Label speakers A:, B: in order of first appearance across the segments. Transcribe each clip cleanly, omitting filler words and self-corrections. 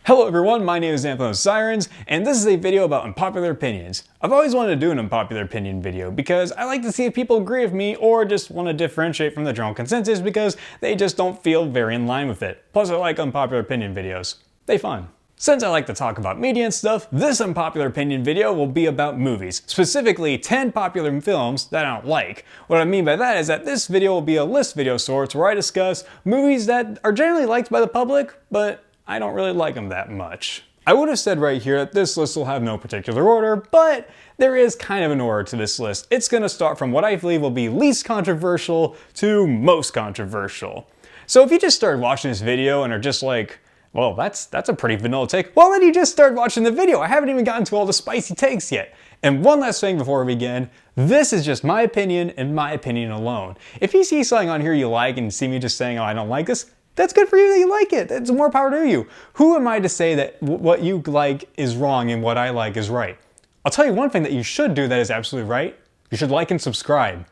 A: Hello everyone, my name is Anthem of Sirens, and this is a video about unpopular opinions. I've always wanted to do an unpopular opinion video because I like to see if people agree with me or just want to differentiate from the general consensus because they just don't feel very in line with it. Plus I like unpopular opinion videos. They're fun. Since I like to talk about media and stuff, this unpopular opinion video will be about movies, specifically 10 popular films that I don't like. What I mean by that is that this video will be a list video sorts where I discuss movies that are generally liked by the public, but I don't really like them that much. I would have said right here that this list will have no particular order, but there is kind of an order to this list. It's going to start from what I believe will be least controversial to most controversial. So if you just started watching this video and are just like, well, that's a pretty vanilla take, well then you just started watching the video. I haven't even gotten to all the spicy takes yet. And one last thing before we begin, this is just my opinion and my opinion alone. If you see something on here you like and see me just saying, oh, I don't like this, that's good for you that you like it. It's more power to you. Who am I to say that what you like is wrong and what I like is right? I'll tell you one thing that you should do that is absolutely right. You should like and subscribe.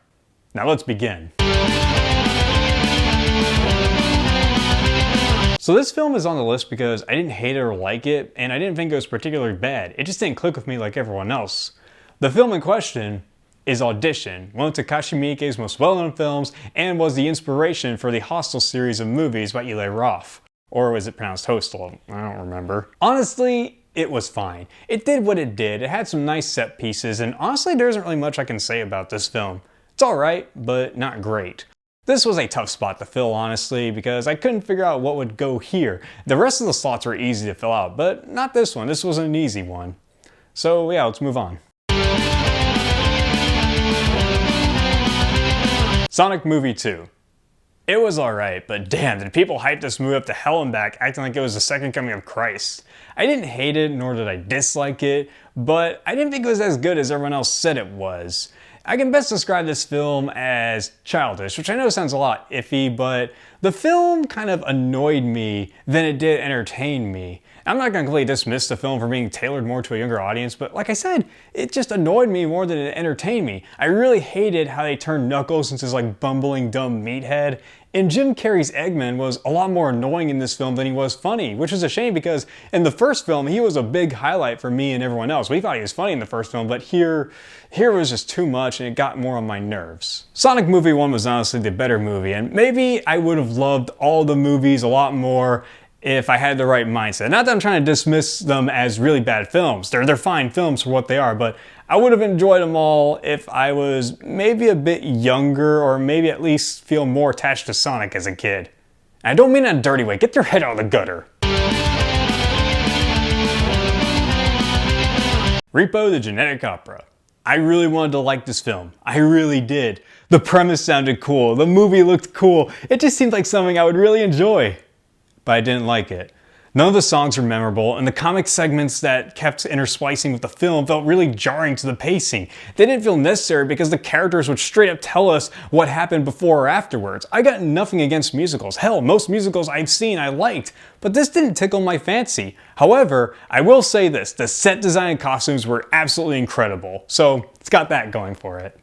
A: Now let's begin. So this film is on the list because I didn't hate it or like it, and I didn't think it was particularly bad. It just didn't click with me like everyone else. The film in question is Audition, one of Takashi Miike's most well-known films, and was the inspiration for the Hostel series of movies by Eli Roth. Or was it pronounced Hostel? I don't remember. Honestly, it was fine. It did what it did. It had some nice set pieces, and honestly, there isn't really much I can say about this film. It's alright, but not great. This was a tough spot to fill, honestly, because I couldn't figure out what would go here. The rest of the slots were easy to fill out, but not this one. This was an easy one. So yeah, let's move on. Sonic Movie 2. It was alright, but damn, did people hype this movie up to hell and back, acting like it was the second coming of Christ. I didn't hate it, nor did I dislike it, but I didn't think it was as good as everyone else said it was. I can best describe this film as childish, which I know sounds a lot iffy, but the film kind of annoyed me than it did entertain me. I'm not going to completely dismiss the film for being tailored more to a younger audience, but like I said, it just annoyed me more than it entertained me. I really hated how they turned Knuckles into this like bumbling dumb meathead, and Jim Carrey's Eggman was a lot more annoying in this film than he was funny, which is a shame because in the first film he was a big highlight for me and everyone else. We thought he was funny in the first film, but here was just too much and it got more on my nerves. Sonic Movie 1 was honestly the better movie, and maybe I would have loved all the movies a lot more if I had the right mindset. Not that I'm trying to dismiss them as really bad films. They're fine films for what they are, but I would have enjoyed them all if I was maybe a bit younger or maybe at least feel more attached to Sonic as a kid. And I don't mean in a dirty way. Get your head out of the gutter. Repo the Genetic Opera. I really wanted to like this film. I really did. The premise sounded cool. The movie looked cool. It just seemed like something I would really enjoy. But I didn't like it. None of the songs were memorable, and the comic segments that kept intersplicing with the film felt really jarring to the pacing. They didn't feel necessary because the characters would straight up tell us what happened before or afterwards. I got nothing against musicals. Hell, most musicals I've seen I liked, but this didn't tickle my fancy. However, I will say this, the set design and costumes were absolutely incredible, so it's got that going for it.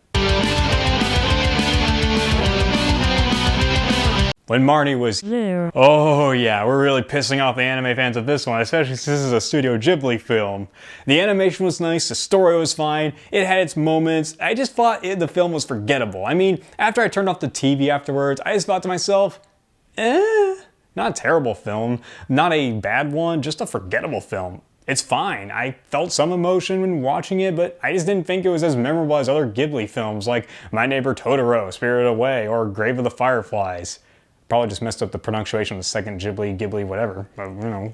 A: When Marnie was there. Oh yeah, we're really pissing off the anime fans of this one, especially since this is a Studio Ghibli film. The animation was nice, the story was fine, it had its moments. I just thought the film was forgettable. I mean, after I turned off the TV afterwards, I just thought to myself, not a terrible film, not a bad one, just a forgettable film. It's fine. I felt some emotion when watching it, but I just didn't think it was as memorable as other Ghibli films like My Neighbor Totoro, Spirited Away, or Grave of the Fireflies. Probably just messed up the pronunciation of the second Ghibli, whatever, but you know.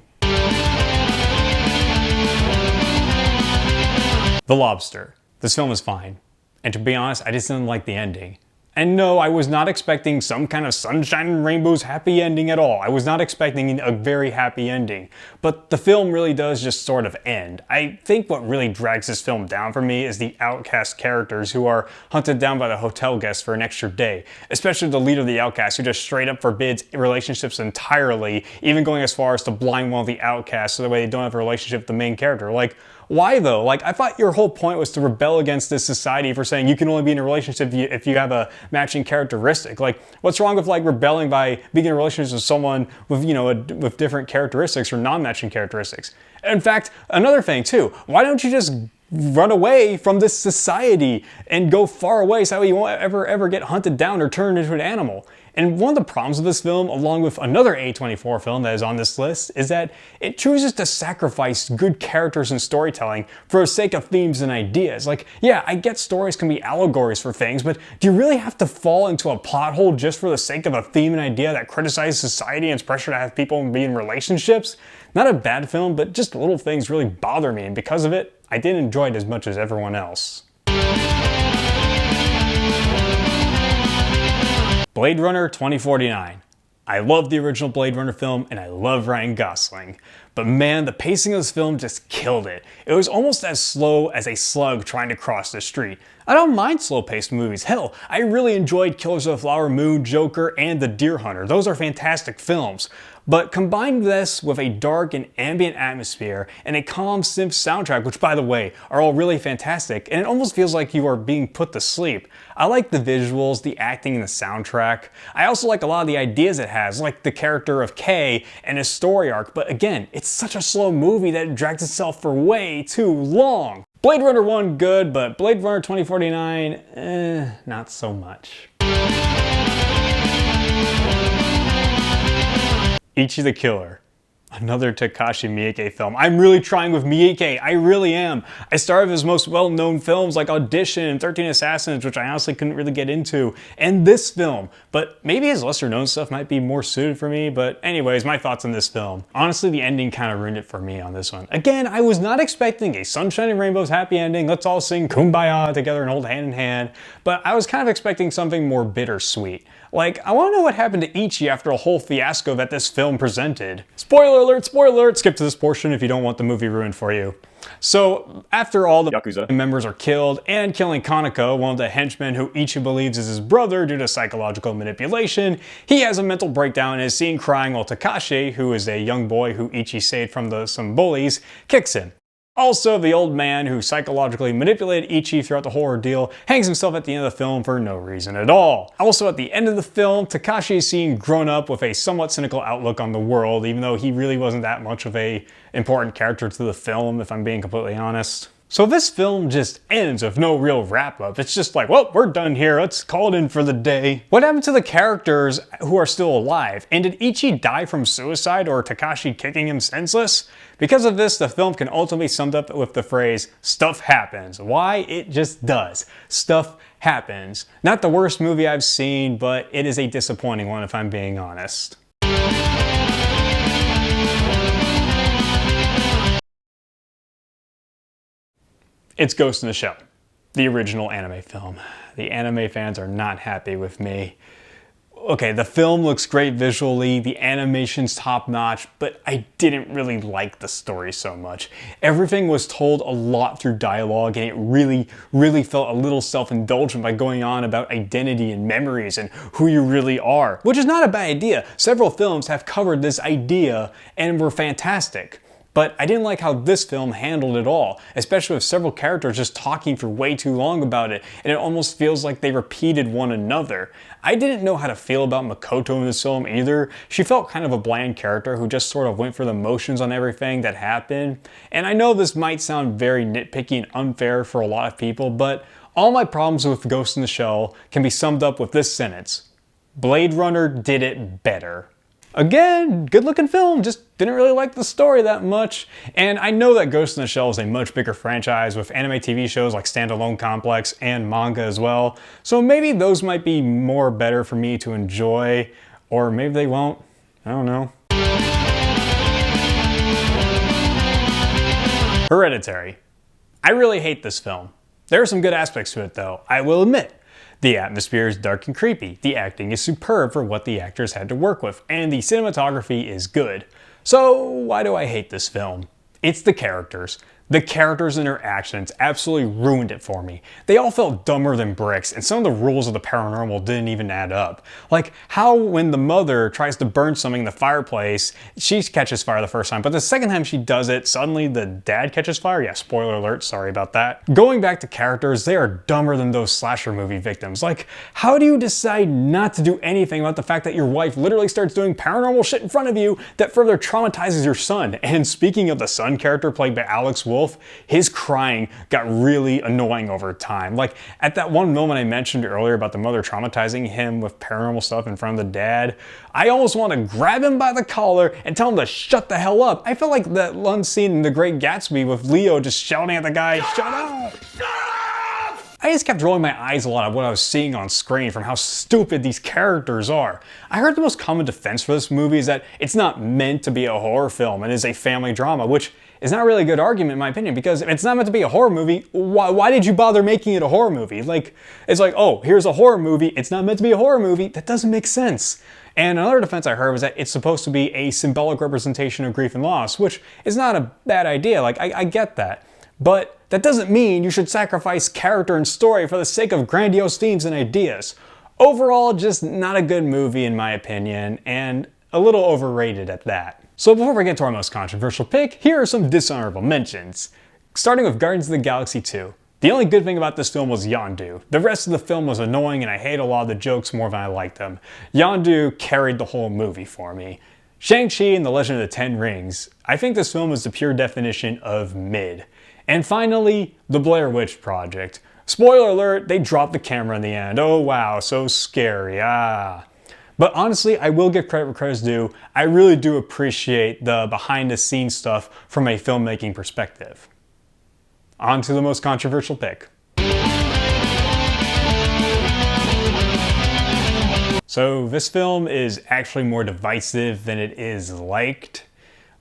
A: The Lobster. This film is fine. And to be honest, I just didn't like the ending. And no, I was not expecting some kind of sunshine and rainbows happy ending at all. I was not expecting a very happy ending. But the film really does just sort of end. I think what really drags this film down for me is the outcast characters who are hunted down by the hotel guests for an extra day. Especially the leader of the outcasts who just straight up forbids relationships entirely, even going as far as to blind one of the outcasts so that way they don't have a relationship with the main character. Like, Why though? Like, I thought your whole point was to rebel against this society for saying you can only be in a relationship if you have a matching characteristic. Like, what's wrong with like rebelling by being in a relationship with someone with, you know, with different characteristics or non-matching characteristics? In fact, another thing too, why don't you just run away from this society and go far away so you won't ever get hunted down or turned into an animal? And one of the problems with this film, along with another A24 film that is on this list, is that it chooses to sacrifice good characters and storytelling for the sake of themes and ideas. Like, yeah, I get stories can be allegories for things, but do you really have to fall into a plot hole just for the sake of a theme and idea that criticizes society and its pressure to have people be in relationships? Not a bad film, but just little things really bother me, and because of it, I didn't enjoy it as much as everyone else. Blade Runner 2049. I love the original Blade Runner film and I love Ryan Gosling. But man, the pacing of this film just killed it. It was almost as slow as a slug trying to cross the street. I don't mind slow-paced movies. Hell, I really enjoyed Killers of the Flower Moon, Joker, and The Deer Hunter. Those are fantastic films. But combine this with a dark and ambient atmosphere and a calm synth soundtrack, which by the way, are all really fantastic, and it almost feels like you are being put to sleep. I like the visuals, the acting, and the soundtrack. I also like a lot of the ideas it has, like the character of Kay and his story arc, but again, it's such a slow movie that it drags itself for way too long. Blade Runner 1 good, but Blade Runner 2049, not so much. Ichi the Killer. Another Takashi Miike film. I'm really trying with Miike, I really am. I started with his most well-known films like Audition and 13 Assassins, which I honestly couldn't really get into, and this film. But maybe his lesser-known stuff might be more suited for me, but anyways, my thoughts on this film. Honestly, the ending kind of ruined it for me on this one. Again, I was not expecting a sunshine and rainbows happy ending, let's all sing Kumbaya together and hold hand in hand, but I was kind of expecting something more bittersweet. Like, I want to know what happened to Ichi after a whole fiasco that this film presented. Spoiler alert, spoiler alert! Skip to this portion if you don't want the movie ruined for you. So, after all the Yakuza members are killed, and killing Kaneko, one of the henchmen who Ichi believes is his brother due to psychological manipulation, he has a mental breakdown and is seen crying while Takashi, who is a young boy who Ichi saved from some bullies, kicks him. Also, the old man who psychologically manipulated Ichi throughout the whole ordeal hangs himself at the end of the film for no reason at all. Also, at the end of the film, Takashi is seen grown up with a somewhat cynical outlook on the world, even though he really wasn't that much of an important character to the film, if I'm being completely honest. So this film just ends with no real wrap-up. It's just like, well, we're done here, let's call it in for the day. What happened to the characters who are still alive? And did Ichi die from suicide or Takashi kicking him senseless? Because of this, the film can ultimately be summed up with the phrase, stuff happens. Why? It just does. Stuff happens. Not the worst movie I've seen, but it is a disappointing one if I'm being honest. It's Ghost in the Shell, the original anime film. The anime fans are not happy with me. Okay, the film looks great visually, the animation's top-notch, but I didn't really like the story so much. Everything was told a lot through dialogue, and it really felt a little self-indulgent by going on about identity and memories and who you really are, which is not a bad idea. Several films have covered this idea and were fantastic. But I didn't like how this film handled it all, especially with several characters just talking for way too long about it, and it almost feels like they repeated one another. I didn't know how to feel about Makoto in this film either. She felt kind of a bland character who just sort of went for the motions on everything that happened. And I know this might sound very nitpicky and unfair for a lot of people, but all my problems with Ghost in the Shell can be summed up with this sentence: Blade Runner did it better. Again, good looking film, just didn't really like the story that much. And I know that Ghost in the Shell is a much bigger franchise with anime TV shows like Standalone Complex and manga as well. So maybe those might be more better for me to enjoy, or maybe they won't, I don't know. Hereditary. I really hate this film. There are some good aspects to it though, I will admit. The atmosphere is dark and creepy, the acting is superb for what the actors had to work with, and the cinematography is good. So why do I hate this film? It's the characters. The characters' interactions absolutely ruined it for me. They all felt dumber than bricks, and some of the rules of the paranormal didn't even add up. Like how when the mother tries to burn something in the fireplace, she catches fire the first time, but the second time she does it, suddenly the dad catches fire? Yeah, spoiler alert, sorry about that. Going back to characters, they are dumber than those slasher movie victims. Like, how do you decide not to do anything about the fact that your wife literally starts doing paranormal shit in front of you that further traumatizes your son? And speaking of the son character played by Alex Wolff, his crying got really annoying over time. Like at that one moment I mentioned earlier about the mother traumatizing him with paranormal stuff in front of the dad, I almost want to grab him by the collar and tell him to shut the hell up. I felt like that one scene in The Great Gatsby with Leo just shouting at the guy, "Shut up! Shut up!" I just kept rolling my eyes a lot at what I was seeing on screen from how stupid these characters are. I heard the most common defense for this movie is that it's not meant to be a horror film and is a family drama, which is not really a good argument in my opinion, because if it's not meant to be a horror movie, why did you bother making it a horror movie? Like, it's like, oh, here's a horror movie, it's not meant to be a horror movie. That doesn't make sense. And another defense I heard was that it's supposed to be a symbolic representation of grief and loss, which is not a bad idea. Like, I get that. But that doesn't mean you should sacrifice character and story for the sake of grandiose themes and ideas. Overall, just not a good movie in my opinion, and a little overrated at that. So before we get to our most controversial pick, here are some dishonorable mentions. Starting with Guardians of the Galaxy 2. The only good thing about this film was Yondu. The rest of the film was annoying and I hate a lot of the jokes more than I liked them. Yondu carried the whole movie for me. Shang-Chi and the Legend of the Ten Rings. I think this film is the pure definition of mid. And finally, The Blair Witch Project. Spoiler alert, they dropped the camera in the end. Oh wow, so scary, But honestly, I will give credit where credit's due. I really do appreciate the behind the scenes stuff from a filmmaking perspective. On to the most controversial pick. So this film is actually more divisive than it is liked,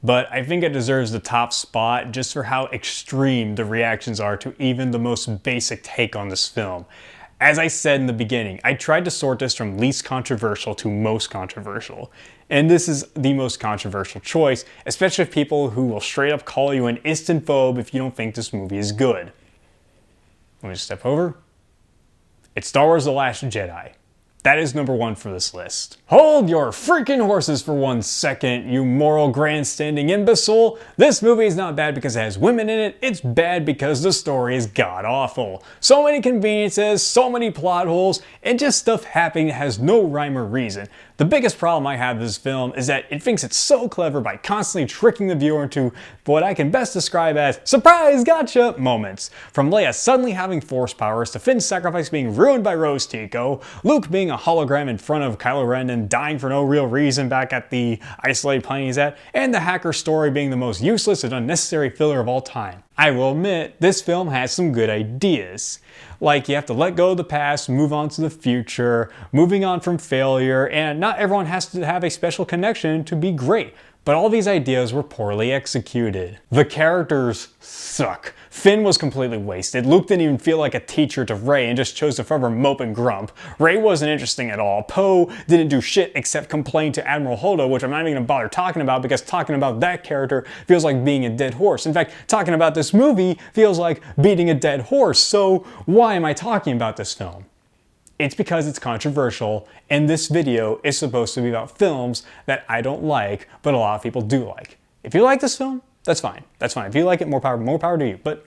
A: but I think it deserves the top spot just for how extreme the reactions are to even the most basic take on this film. As I said in the beginning, I tried to sort this from least controversial to most controversial. And this is the most controversial choice, especially with people who will straight up call you an instant phobe if you don't think this movie is good. Let me just step over. It's Star Wars The Last Jedi. That is number one for this list. Hold your freaking horses for 1 second, you moral grandstanding imbecile. This movie is not bad because it has women in it, it's bad because the story is god-awful. So many conveniences, so many plot holes, and just stuff happening that has no rhyme or reason. The biggest problem I have with this film is that it thinks it's so clever by constantly tricking the viewer into what I can best describe as surprise gotcha moments. From Leia suddenly having force powers, to Finn's sacrifice being ruined by Rose Tico, Luke being a hologram in front of Kylo Ren and dying for no real reason back at the isolated planet he's at, and the hacker story being the most useless and unnecessary filler of all time. I will admit, this film has some good ideas. Like, you have to let go of the past, move on to the future, moving on from failure, and not everyone has to have a special connection to be great. But all these ideas were poorly executed. The characters suck. Finn was completely wasted. Luke didn't even feel like a teacher to Rey and just chose to forever mope and grump. Rey wasn't interesting at all. Poe didn't do shit except complain to Admiral Holdo, which I'm not even gonna bother talking about because talking about that character feels like being a dead horse. In fact, talking about this movie feels like beating a dead horse. So why am I talking about this film? It's because it's controversial, and this video is supposed to be about films that I don't like, but a lot of people do like. If you like this film, that's fine. That's fine. If you like it, more power to you. But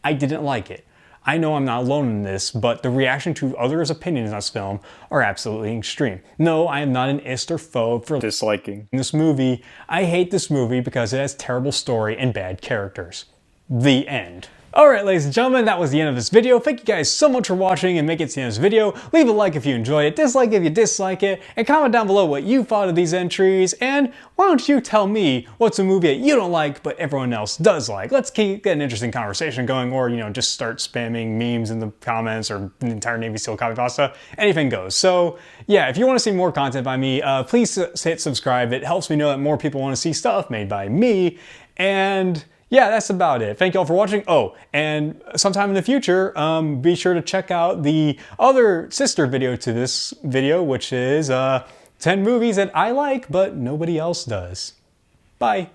A: I didn't like it. I know I'm not alone in this, but the reaction to others' opinions on this film are absolutely extreme. No, I am not an ist or phobe for disliking this movie. I hate this movie because it has terrible story and bad characters. The end. Alright ladies and gentlemen, that was the end of this video. Thank you guys so much for watching and making it to the end of this video. Leave a like if you enjoyed it, dislike if you dislike it, and comment down below what you thought of these entries, and why don't you tell me what's a movie that you don't like but everyone else does like. Let's get an interesting conversation going, or just start spamming memes in the comments or the entire Navy SEAL copy pasta. Anything goes. So yeah, if you want to see more content by me, please hit subscribe. It helps me know that more people want to see stuff made by me, and yeah, that's about it. Thank you all for watching. Oh, and sometime in the future, be sure to check out the other sister video to this video, which is 10 movies that I like, but nobody else does. Bye.